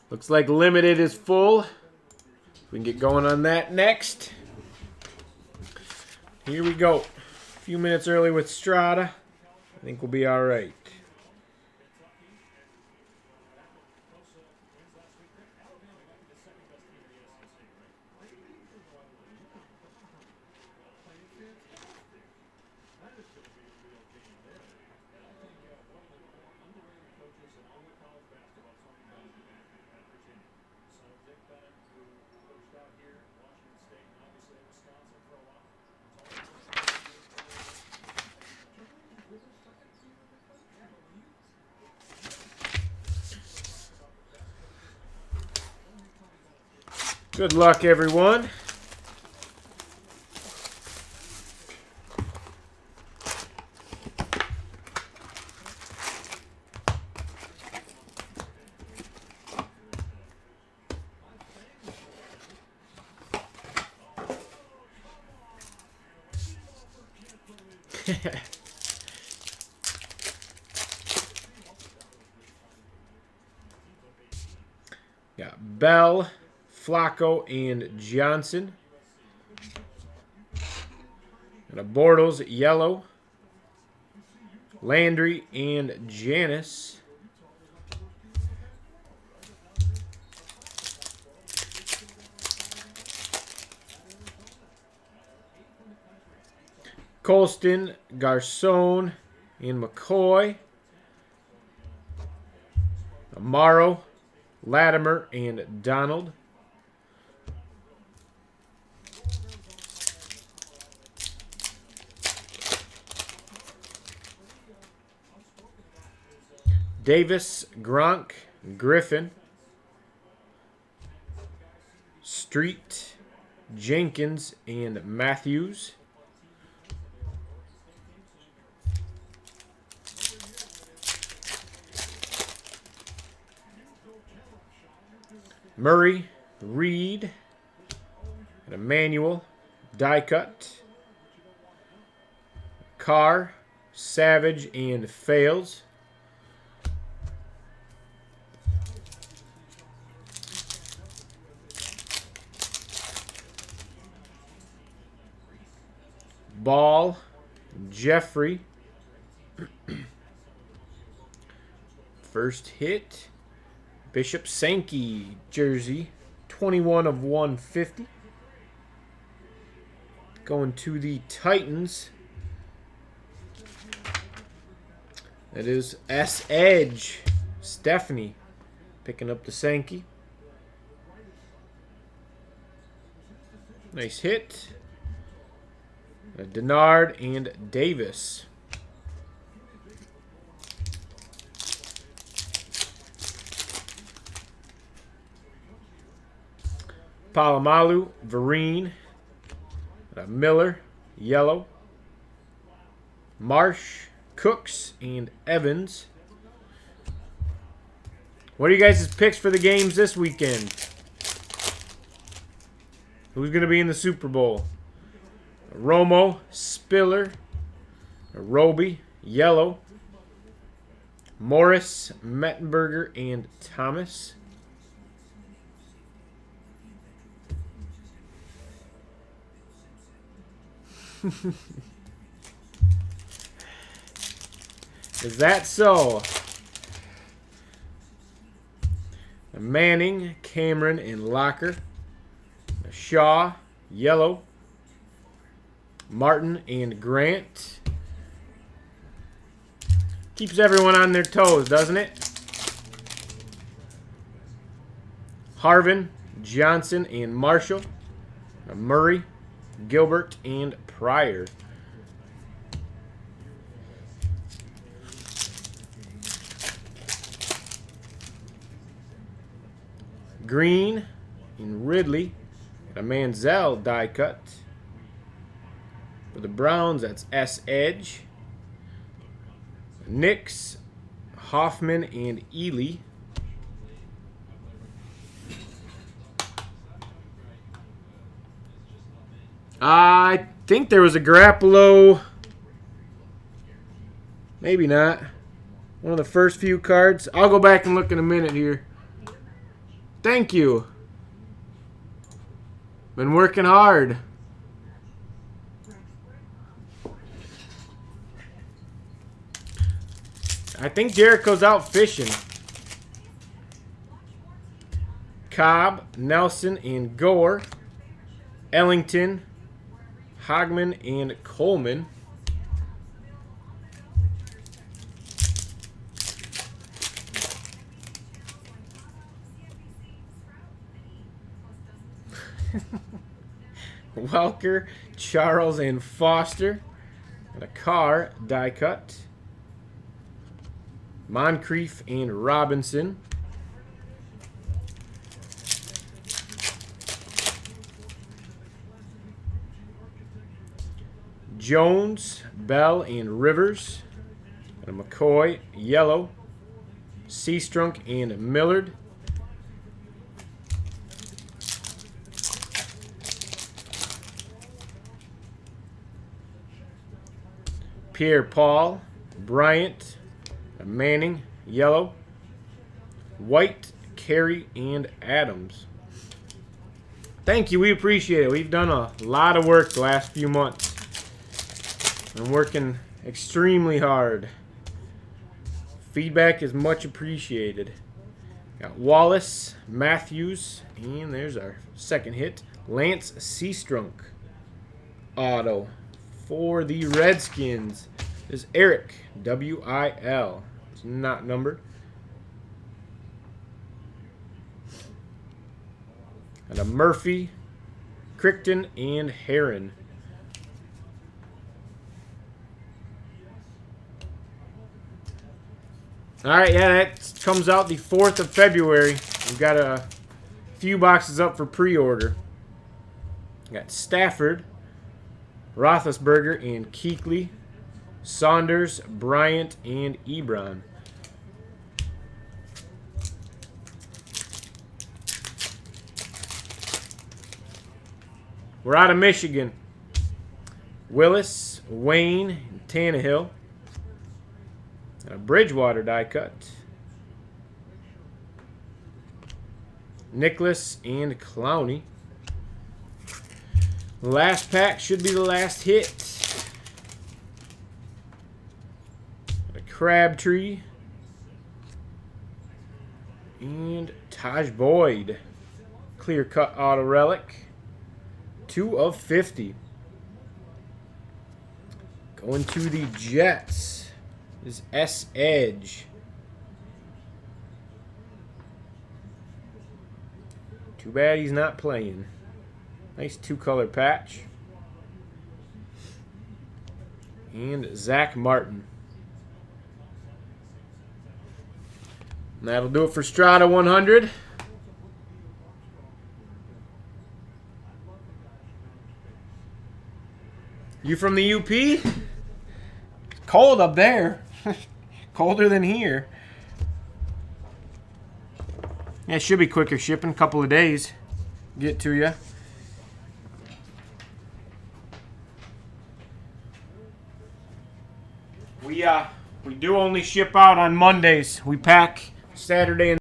Looks like limited is full. We can get going on that next. Here we go. A few minutes early with Strata. I think we'll be all right. Good luck, everyone. Got Bell, Flacco, and Johnson. And a Bortles yellow. Landry and Janice. Colston, Garcon, and McCoy. Amaro, Latimer, and Donald. Davis, Gronk, Griffin. Street, Jenkins, and Matthews. Murray, Reed, and Emmanuel, die cut. Carr, Savage, and Fails. Ball, Jeffrey. First hit. Bishop Sankey jersey, 21 of 150. Going to the Titans. That is S. Edge. Stephanie picking up the Sankey. Nice hit. Denard and Davis. Palomalu, Vereen, Miller, yellow. Marsh, Cooks, and Evans. What are you guys' picks for the games this weekend? Who's going to be in the Super Bowl? Romo, Spiller, Roby, yellow. Morris, Mettenberger, and Thomas. Is that so? Manning, Cameron, and Locker. Shaw, yellow. Martin and Grant. Keeps everyone on their toes, doesn't it? Harvin, Johnson, and Marshall. Murray, Gilbert, and Pryor. Green and Ridley. A Manziel die cut. For the Browns, that's S. Edge. Nix, Hoffman, and Ely. I think there was a Garoppolo. Maybe not. One of the first few cards. I'll go back and look in a minute here. Thank you. Been working hard. I think Jericho's out fishing. Cobb, Nelson, and Gore. Ellington, Hogman, and Coleman. Welker, Charles, and Foster. And a Carr die cut. Moncrief and Robinson. Jones, Bell, and Rivers. And a McCoy, yellow. Seastrunk and Millard. Pierre-Paul, Bryant, Manning, yellow. White, Carey, and Adams. Thank you. We appreciate it. We've done a lot of work the last few months. I'm working extremely hard. Feedback is much appreciated. Got Wallace, Matthews, and there's our second hit. Lance Seastrunk auto for the Redskins. This is Eric, W-I-L. It's not numbered. And a Murphy, Crichton, and Heron. All right, yeah, that comes out the 4th of February. We've got a few boxes up for pre-order. Got Stafford, Roethlisberger, and Kuechly, Saunders, Bryant, and Ebron. We're out of Michigan. Willis, Wayne, and Tannehill. And a Bridgewater die cut. Nicholas and Clowney. Last pack should be the last hit. A Crabtree. And Taj Boyd. Clear cut auto relic. 2 of 50. Going to the Jets is S. Edge. Too bad he's not playing. Nice 2-color patch. And Zach Martin. And that'll do it for Strata 100. You from the UP? Cold up there. Colder than here. Yeah, it should be quicker shipping. Couple of days. Get to you. We do only ship out on Mondays. We pack Saturday and